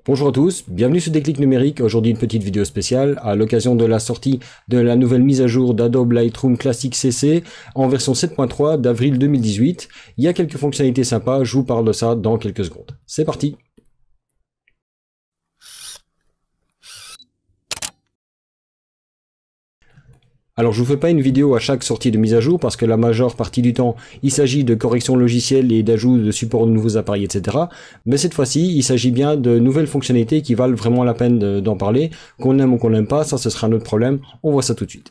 Bonjour à tous, bienvenue sur Déclic Numérique. Aujourd'hui une petite vidéo spéciale à l'occasion de la sortie de la nouvelle mise à jour d'Adobe Lightroom Classic CC en version 7.3 d'avril 2018. Il y a quelques fonctionnalités sympas, je vous parle de ça dans quelques secondes. C'est parti! Alors je vous fais pas une vidéo à chaque sortie de mise à jour parce que la majeure partie du temps il s'agit de corrections logicielles et d'ajout de support de nouveaux appareils, etc. Mais cette fois-ci il s'agit bien de nouvelles fonctionnalités qui valent vraiment la peine d'en parler, qu'on aime ou qu'on n'aime pas, ça ce sera un autre problème, on voit ça tout de suite.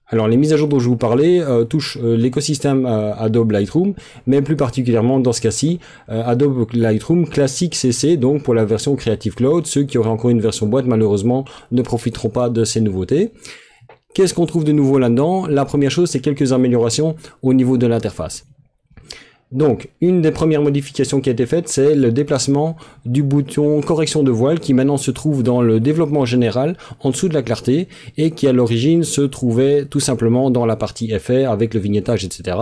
Alors les mises à jour dont je vous parlais touchent l'écosystème Adobe Lightroom, mais plus particulièrement dans ce cas-ci Adobe Lightroom Classic CC, donc pour la version Creative Cloud. Ceux qui auraient encore une version boîte malheureusement ne profiteront pas de ces nouveautés. Qu'est-ce qu'on trouve de nouveau là-dedans? La première chose, c'est quelques améliorations au niveau de l'interface. Donc, une des premières modifications qui a été faite, c'est le déplacement du bouton correction de voile qui maintenant se trouve dans le développement général, en dessous de la clarté, et qui à l'origine se trouvait tout simplement dans la partie effet avec le vignettage, etc.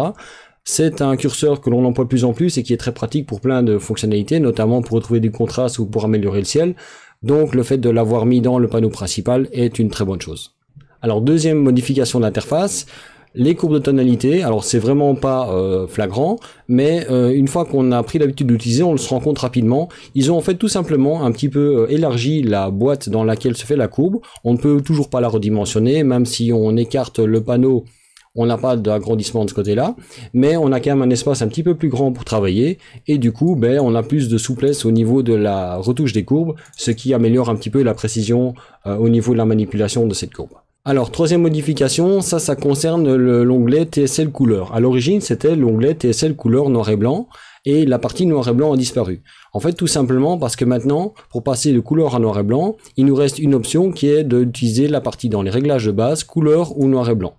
C'est un curseur que l'on emploie de plus en plus et qui est très pratique pour plein de fonctionnalités, notamment pour retrouver du contraste ou pour améliorer le ciel. Donc, le fait de l'avoir mis dans le panneau principal est une très bonne chose. Alors deuxième modification d'interface, les courbes de tonalité. Alors c'est vraiment pas flagrant, mais une fois qu'on a pris l'habitude d'utiliser, on se rend compte rapidement. Ils ont en fait tout simplement un petit peu élargi la boîte dans laquelle se fait la courbe. On ne peut toujours pas la redimensionner, même si on écarte le panneau, on n'a pas d'agrandissement de ce côté-là, mais on a quand même un espace un petit peu plus grand pour travailler, et du coup, on a plus de souplesse au niveau de la retouche des courbes, ce qui améliore un petit peu la précision au niveau de la manipulation de cette courbe. Alors, troisième modification, ça concerne l'onglet TSL couleur. À l'origine, c'était l'onglet TSL couleur noir et blanc, et la partie noir et blanc a disparu. En fait, tout simplement parce que maintenant, pour passer de couleur à noir et blanc, il nous reste une option qui est d'utiliser la partie dans les réglages de base, couleur ou noir et blanc.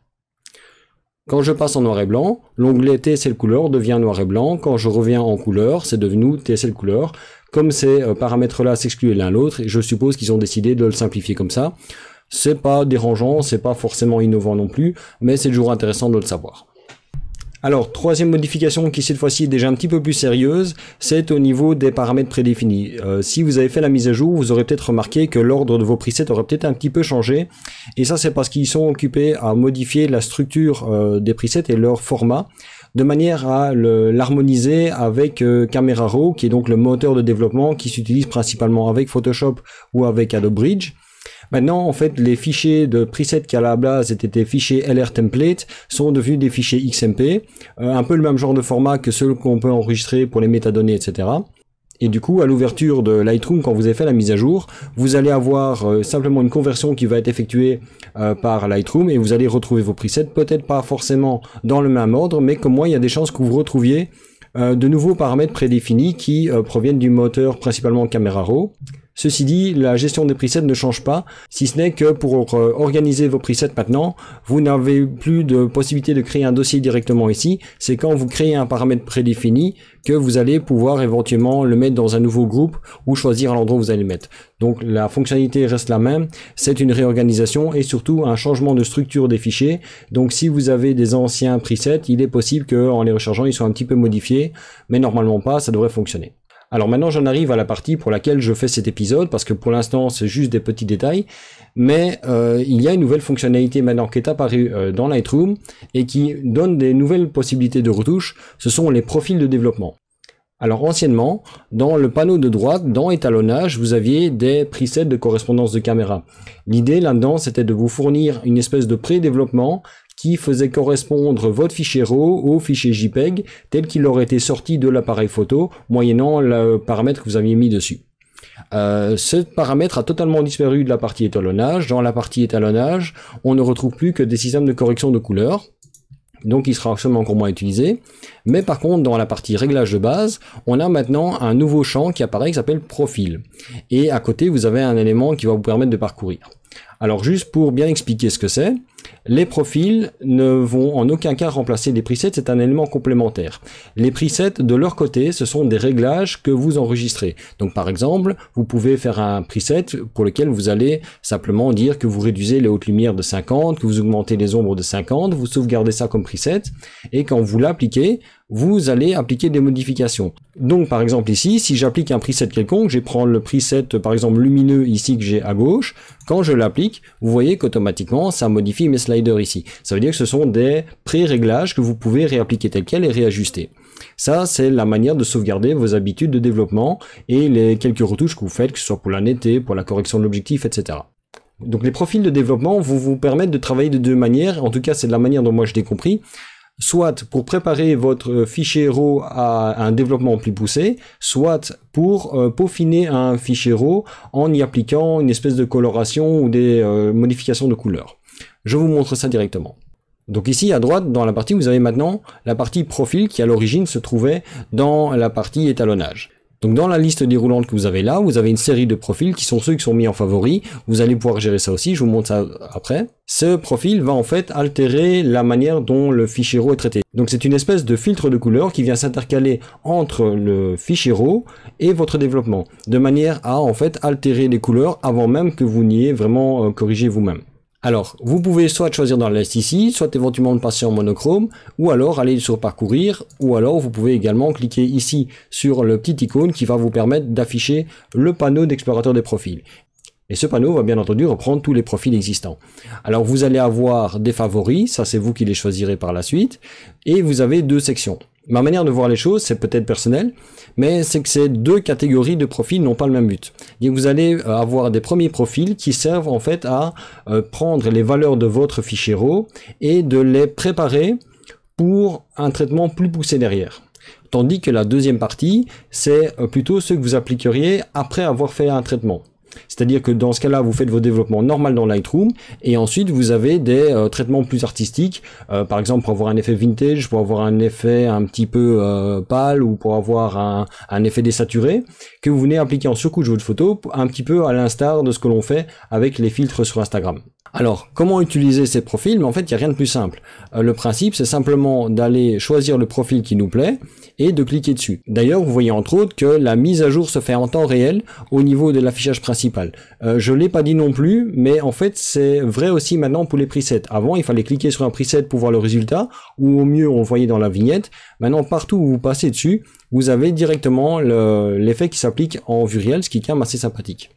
Quand je passe en noir et blanc, l'onglet TSL couleur devient noir et blanc. Quand je reviens en couleur, c'est devenu TSL couleur. Comme ces paramètres-là s'excluent l'un l'autre, je suppose qu'ils ont décidé de le simplifier comme ça. C'est pas dérangeant, c'est pas forcément innovant non plus, mais c'est toujours intéressant de le savoir. Alors, troisième modification qui cette fois-ci est déjà un petit peu plus sérieuse, c'est au niveau des paramètres prédéfinis. Si vous avez fait la mise à jour, vous aurez peut-être remarqué que l'ordre de vos presets aurait peut-être un petit peu changé, et ça c'est parce qu'ils sont occupés à modifier la structure des presets et leur format, de manière à l'harmoniser avec Camera Raw, qui est donc le moteur de développement qui s'utilise principalement avec Photoshop ou avec Adobe Bridge. Maintenant, en fait, les fichiers de presets qui à la base étaient des fichiers LR template sont devenus des fichiers XMP, un peu le même genre de format que ceux qu'on peut enregistrer pour les métadonnées, etc. Et du coup, à l'ouverture de Lightroom, quand vous avez fait la mise à jour, vous allez avoir simplement une conversion qui va être effectuée par Lightroom et vous allez retrouver vos presets, peut-être pas forcément dans le même ordre, mais comme moi, il y a des chances que vous retrouviez de nouveaux paramètres prédéfinis qui proviennent du moteur principalement Camera Raw. Ceci dit, la gestion des presets ne change pas, si ce n'est que pour organiser vos presets maintenant, vous n'avez plus de possibilité de créer un dossier directement ici. C'est quand vous créez un paramètre prédéfini que vous allez pouvoir éventuellement le mettre dans un nouveau groupe ou choisir l'endroit où vous allez le mettre. Donc la fonctionnalité reste la même, c'est une réorganisation et surtout un changement de structure des fichiers. Donc si vous avez des anciens presets, il est possible qu'en les rechargeant, ils soient un petit peu modifiés, mais normalement pas, ça devrait fonctionner. Alors maintenant j'en arrive à la partie pour laquelle je fais cet épisode, parce que pour l'instant c'est juste des petits détails, mais il y a une nouvelle fonctionnalité maintenant qui est apparue dans Lightroom et qui donne des nouvelles possibilités de retouche, ce sont les profils de développement. Alors anciennement, dans le panneau de droite, dans étalonnage, vous aviez des presets de correspondance de caméra. L'idée là-dedans c'était de vous fournir une espèce de pré-développement qui faisait correspondre votre fichier RAW au fichier JPEG tel qu'il aurait été sorti de l'appareil photo, moyennant le paramètre que vous aviez mis dessus. Ce paramètre a totalement disparu de la partie étalonnage. Dans la partie étalonnage, on ne retrouve plus que des systèmes de correction de couleurs, donc il sera seulement encore moins utilisé. Mais par contre, dans la partie réglage de base, on a maintenant un nouveau champ qui apparaît qui s'appelle profil. Et à côté, vous avez un élément qui va vous permettre de parcourir. Alors juste pour bien expliquer ce que c'est, les profils ne vont en aucun cas remplacer les presets, c'est un élément complémentaire. Les presets, de leur côté, ce sont des réglages que vous enregistrez. Donc par exemple, vous pouvez faire un preset pour lequel vous allez simplement dire que vous réduisez les hautes lumières de 50, que vous augmentez les ombres de 50, vous sauvegardez ça comme preset, et quand vous l'appliquez, vous allez appliquer des modifications. Donc par exemple ici, si j'applique un preset quelconque, je vais prendre le preset par exemple lumineux ici que j'ai à gauche, quand je l'applique, vous voyez qu'automatiquement ça modifie mes sliders ici. Ça veut dire que ce sont des pré-réglages que vous pouvez réappliquer tel quel et réajuster. Ça, c'est la manière de sauvegarder vos habitudes de développement et les quelques retouches que vous faites, que ce soit pour la netteté, pour la correction de l'objectif, etc. Donc les profils de développement vous permettent de travailler de deux manières, en tout cas c'est de la manière dont moi je l'ai compris, soit pour préparer votre fichier RAW à un développement plus poussé, soit pour peaufiner un fichier RAW en y appliquant une espèce de coloration ou des modifications de couleurs. Je vous montre ça directement. Donc ici à droite, dans la partie, vous avez maintenant la partie profil qui à l'origine se trouvait dans la partie étalonnage. Donc dans la liste déroulante que vous avez là, vous avez une série de profils qui sont ceux qui sont mis en favori. Vous allez pouvoir gérer ça aussi, je vous montre ça après. Ce profil va en fait altérer la manière dont le fichier RAW est traité. Donc c'est une espèce de filtre de couleur qui vient s'intercaler entre le fichier RAW et votre développement, de manière à en fait altérer les couleurs avant même que vous n'y ayez vraiment corrigé vous-même. Alors, vous pouvez soit choisir dans la liste ici, soit éventuellement de passer en monochrome, ou alors aller sur parcourir, ou alors vous pouvez également cliquer ici sur le petit icône qui va vous permettre d'afficher le panneau d'explorateur des profils. Et ce panneau va bien entendu reprendre tous les profils existants. Alors vous allez avoir des favoris, ça c'est vous qui les choisirez par la suite, et vous avez deux sections. Ma manière de voir les choses, c'est peut-être personnel, mais c'est que ces deux catégories de profils n'ont pas le même but. Et vous allez avoir des premiers profils qui servent en fait à prendre les valeurs de votre fichier RAW et de les préparer pour un traitement plus poussé derrière. Tandis que la deuxième partie, c'est plutôt ce que vous appliqueriez après avoir fait un traitement. C'est-à-dire que dans ce cas-là, vous faites vos développements normaux dans Lightroom et ensuite vous avez des traitements plus artistiques, par exemple pour avoir un effet vintage, pour avoir un effet un petit peu pâle ou pour avoir un effet désaturé, que vous venez appliquer en surcouche de votre photo, un petit peu à l'instar de ce que l'on fait avec les filtres sur Instagram. Alors, comment utiliser ces profils? Mais en fait, il n'y a rien de plus simple. Le principe, c'est simplement d'aller choisir le profil qui nous plaît et de cliquer dessus. D'ailleurs, vous voyez entre autres que la mise à jour se fait en temps réel au niveau de l'affichage principal. Je l'ai pas dit non plus, mais en fait, c'est vrai aussi maintenant pour les presets. Avant, il fallait cliquer sur un preset pour voir le résultat, ou au mieux, on le voyait dans la vignette. Maintenant, partout où vous passez dessus, vous avez directement l'effet qui s'applique en vue réelle, ce qui est quand même assez sympathique.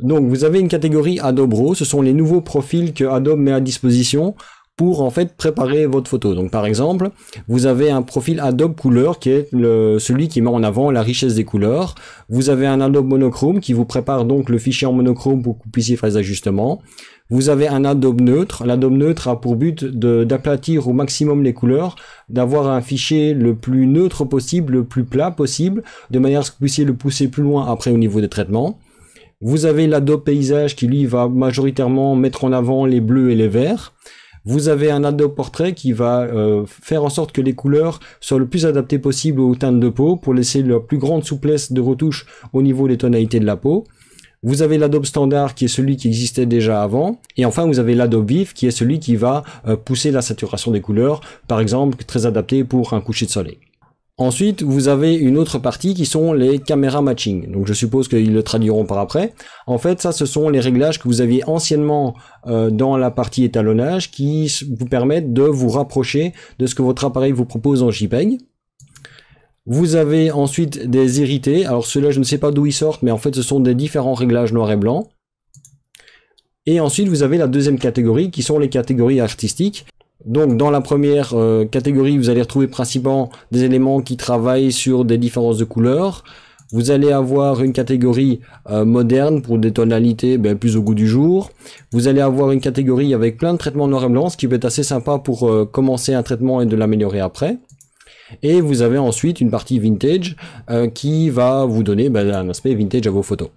Donc vous avez une catégorie Adobe RAW, ce sont les nouveaux profils que Adobe met à disposition pour en fait préparer votre photo. Donc par exemple, vous avez un profil Adobe Couleur qui est celui qui met en avant la richesse des couleurs. Vous avez un Adobe Monochrome qui vous prépare donc le fichier en monochrome pour que vous puissiez faire des ajustements. Vous avez un Adobe Neutre. L'Adobe Neutre a pour but d'aplatir au maximum les couleurs, d'avoir un fichier le plus neutre possible, le plus plat possible, de manière à ce que vous puissiez le pousser plus loin après au niveau des traitements. Vous avez l'Adobe Paysage qui lui va majoritairement mettre en avant les bleus et les verts. Vous avez un Adobe Portrait qui va faire en sorte que les couleurs soient le plus adaptées possible aux teintes de peau pour laisser la plus grande souplesse de retouche au niveau des tonalités de la peau. Vous avez l'Adobe Standard qui est celui qui existait déjà avant. Et enfin, vous avez l'Adobe Vif qui est celui qui va pousser la saturation des couleurs, par exemple, très adapté pour un coucher de soleil. Ensuite, vous avez une autre partie qui sont les caméras matching. Donc je suppose qu'ils le traduiront par après. En fait, ça, ce sont les réglages que vous aviez anciennement dans la partie étalonnage qui vous permettent de vous rapprocher de ce que votre appareil vous propose en JPEG. Vous avez ensuite des irrités. Alors ceux-là, je ne sais pas d'où ils sortent, mais en fait, ce sont des différents réglages noir et blanc. Et ensuite, vous avez la deuxième catégorie qui sont les catégories artistiques. Donc dans la première catégorie, vous allez retrouver principalement des éléments qui travaillent sur des différences de couleurs. Vous allez avoir une catégorie moderne pour des tonalités plus au goût du jour. Vous allez avoir une catégorie avec plein de traitements noir et blanc, ce qui peut être assez sympa pour commencer un traitement et de l'améliorer après. Et vous avez ensuite une partie vintage qui va vous donner un aspect vintage à vos photos.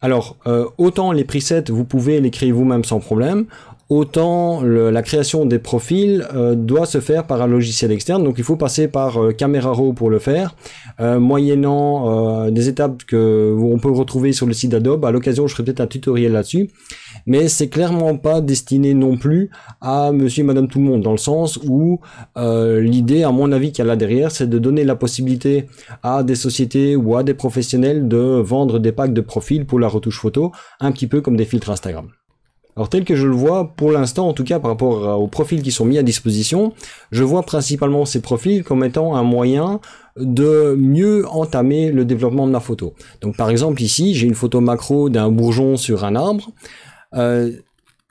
Alors, autant les presets, vous pouvez les créer vous-même sans problème, autant la création des profils doit se faire par un logiciel externe, donc il faut passer par Camera Raw pour le faire, moyennant des étapes que on peut retrouver sur le site d'Adobe. À l'occasion, je ferai peut-être un tutoriel là-dessus, mais c'est clairement pas destiné non plus à monsieur et madame tout le monde, dans le sens où l'idée, à mon avis, qu'il y a là derrière, c'est de donner la possibilité à des sociétés ou à des professionnels de vendre des packs de profils pour la retouche photo, un petit peu comme des filtres Instagram. Alors tel que je le vois, pour l'instant en tout cas par rapport aux profils qui sont mis à disposition, je vois principalement ces profils comme étant un moyen de mieux entamer le développement de ma photo. Donc par exemple ici, j'ai une photo macro d'un bourgeon sur un arbre.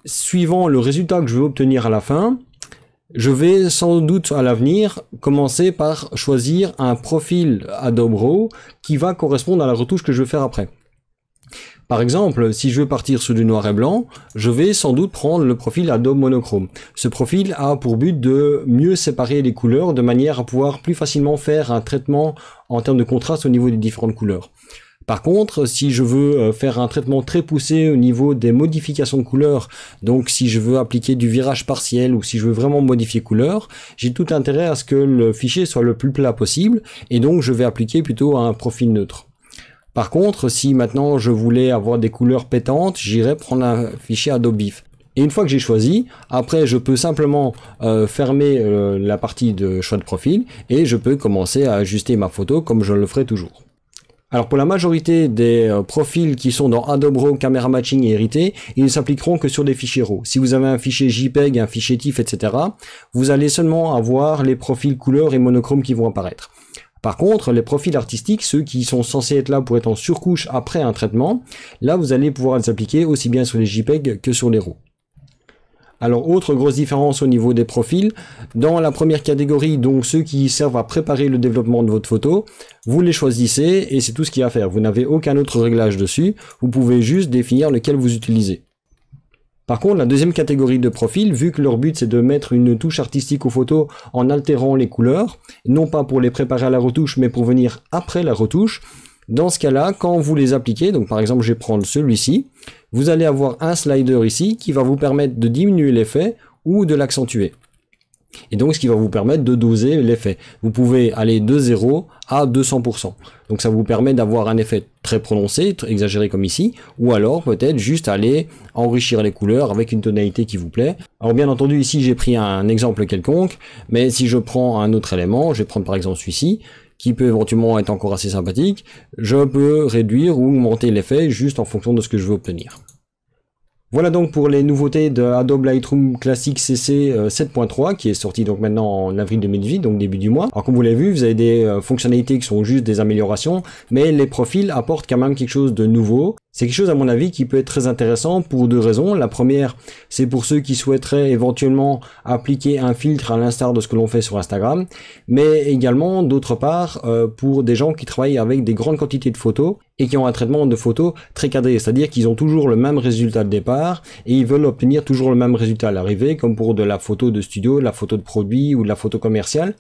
Suivant le résultat que je veux obtenir à la fin, je vais sans doute à l'avenir commencer par choisir un profil Adobe RAW qui va correspondre à la retouche que je vais faire après. Par exemple, si je veux partir sur du noir et blanc, je vais sans doute prendre le profil Adobe Monochrome. Ce profil a pour but de mieux séparer les couleurs de manière à pouvoir plus facilement faire un traitement en termes de contraste au niveau des différentes couleurs. Par contre, si je veux faire un traitement très poussé au niveau des modifications de couleurs, donc si je veux appliquer du virage partiel ou si je veux vraiment modifier couleur, j'ai tout intérêt à ce que le fichier soit le plus plat possible et donc je vais appliquer plutôt un profil neutre. Par contre, si maintenant je voulais avoir des couleurs pétantes, j'irais prendre un fichier Adobe BIF. Et une fois que j'ai choisi, après je peux simplement fermer la partie de choix de profil et je peux commencer à ajuster ma photo comme je le ferai toujours. Alors pour la majorité des profils qui sont dans Adobe RAW, Camera Matching et Hérité, ils ne s'appliqueront que sur des fichiers RAW. Si vous avez un fichier JPEG, un fichier TIFF, etc., vous allez seulement avoir les profils couleurs et monochrome qui vont apparaître. Par contre, les profils artistiques, ceux qui sont censés être là pour être en surcouche après un traitement, là vous allez pouvoir les appliquer aussi bien sur les JPEG que sur les RAW. Alors, autre grosse différence au niveau des profils, dans la première catégorie, donc ceux qui servent à préparer le développement de votre photo, vous les choisissez et c'est tout ce qu'il y a à faire. Vous n'avez aucun autre réglage dessus, vous pouvez juste définir lequel vous utilisez. Par contre, la deuxième catégorie de profils, vu que leur but c'est de mettre une touche artistique aux photos en altérant les couleurs, non pas pour les préparer à la retouche, mais pour venir après la retouche, dans ce cas-là, quand vous les appliquez, donc par exemple je vais prendre celui-ci, vous allez avoir un slider ici qui va vous permettre de diminuer l'effet ou de l'accentuer. Et donc ce qui va vous permettre de doser l'effet. Vous pouvez aller de 0 à 200%. Donc ça vous permet d'avoir un effet très prononcé, très exagéré comme ici, ou alors peut-être juste aller enrichir les couleurs avec une tonalité qui vous plaît. Alors bien entendu ici j'ai pris un exemple quelconque, mais si je prends un autre élément, je vais prendre par exemple celui-ci, qui peut éventuellement être encore assez sympathique, je peux réduire ou augmenter l'effet juste en fonction de ce que je veux obtenir. Voilà donc pour les nouveautés de Adobe Lightroom Classic CC 7.3 qui est sorti donc maintenant en avril 2018, donc début du mois. Alors comme vous l'avez vu, vous avez des fonctionnalités qui sont juste des améliorations, mais les profils apportent quand même quelque chose de nouveau. C'est quelque chose à mon avis qui peut être très intéressant pour deux raisons. La première, c'est pour ceux qui souhaiteraient éventuellement appliquer un filtre à l'instar de ce que l'on fait sur Instagram, mais également d'autre part pour des gens qui travaillent avec des grandes quantités de photos et qui ont un traitement de photos très cadré, c'est-à-dire qu'ils ont toujours le même résultat de départ et ils veulent obtenir toujours le même résultat à l'arrivée, comme pour de la photo de studio, de la photo de produit ou de la photo commerciale.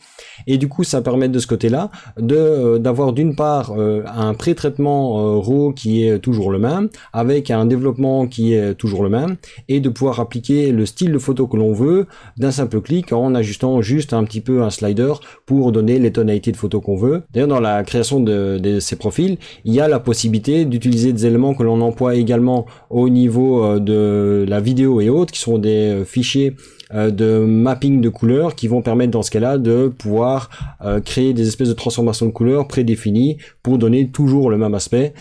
Et du coup, ça permet de ce côté-là d'avoir d'une part un pré-traitement RAW qui est toujours le même, avec un développement qui est toujours le même, et de pouvoir appliquer le style de photo que l'on veut d'un simple clic en ajustant juste un petit peu un slider pour donner les tonalités de photos qu'on veut. D'ailleurs, dans la création de ces profils, il y a la possibilité d'utiliser des éléments que l'on emploie également au niveau de la vidéo et autres, qui sont des fichiers de mapping de couleurs qui vont permettre dans ce cas-là de pouvoir créer des espèces de transformations de couleurs prédéfinies pour donner toujours le même aspect.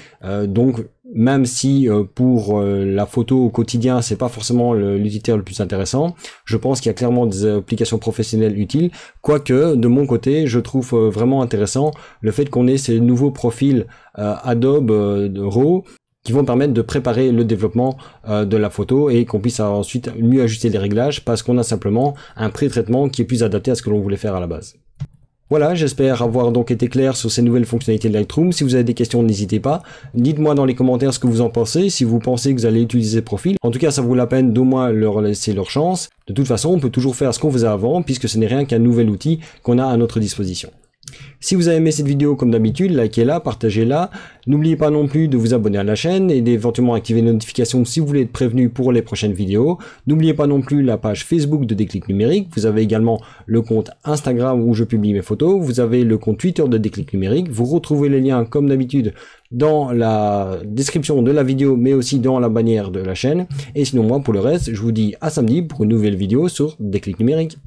Donc même si pour la photo au quotidien c'est pas forcément l'utilitaire le plus intéressant, je pense qu'il y a clairement des applications professionnelles utiles, quoique de mon côté je trouve vraiment intéressant le fait qu'on ait ces nouveaux profils Adobe de RAW qui vont permettre de préparer le développement de la photo et qu'on puisse ensuite mieux ajuster les réglages parce qu'on a simplement un pré-traitement qui est plus adapté à ce que l'on voulait faire à la base. Voilà, j'espère avoir donc été clair sur ces nouvelles fonctionnalités de Lightroom. Si vous avez des questions, n'hésitez pas. Dites-moi dans les commentaires ce que vous en pensez, si vous pensez que vous allez utiliser ce profil. En tout cas, ça vaut la peine d'au moins leur laisser leur chance. De toute façon, on peut toujours faire ce qu'on faisait avant, puisque ce n'est rien qu'un nouvel outil qu'on a à notre disposition. Si vous avez aimé cette vidéo comme d'habitude, likez-la, partagez-la. N'oubliez pas non plus de vous abonner à la chaîne et d'éventuellement activer les notifications si vous voulez être prévenu pour les prochaines vidéos. N'oubliez pas non plus la page Facebook de Déclic Numérique. Vous avez également le compte Instagram où je publie mes photos. Vous avez le compte Twitter de Déclic Numérique. Vous retrouvez les liens comme d'habitude dans la description de la vidéo mais aussi dans la bannière de la chaîne. Et sinon moi pour le reste, je vous dis à samedi pour une nouvelle vidéo sur Déclic Numérique.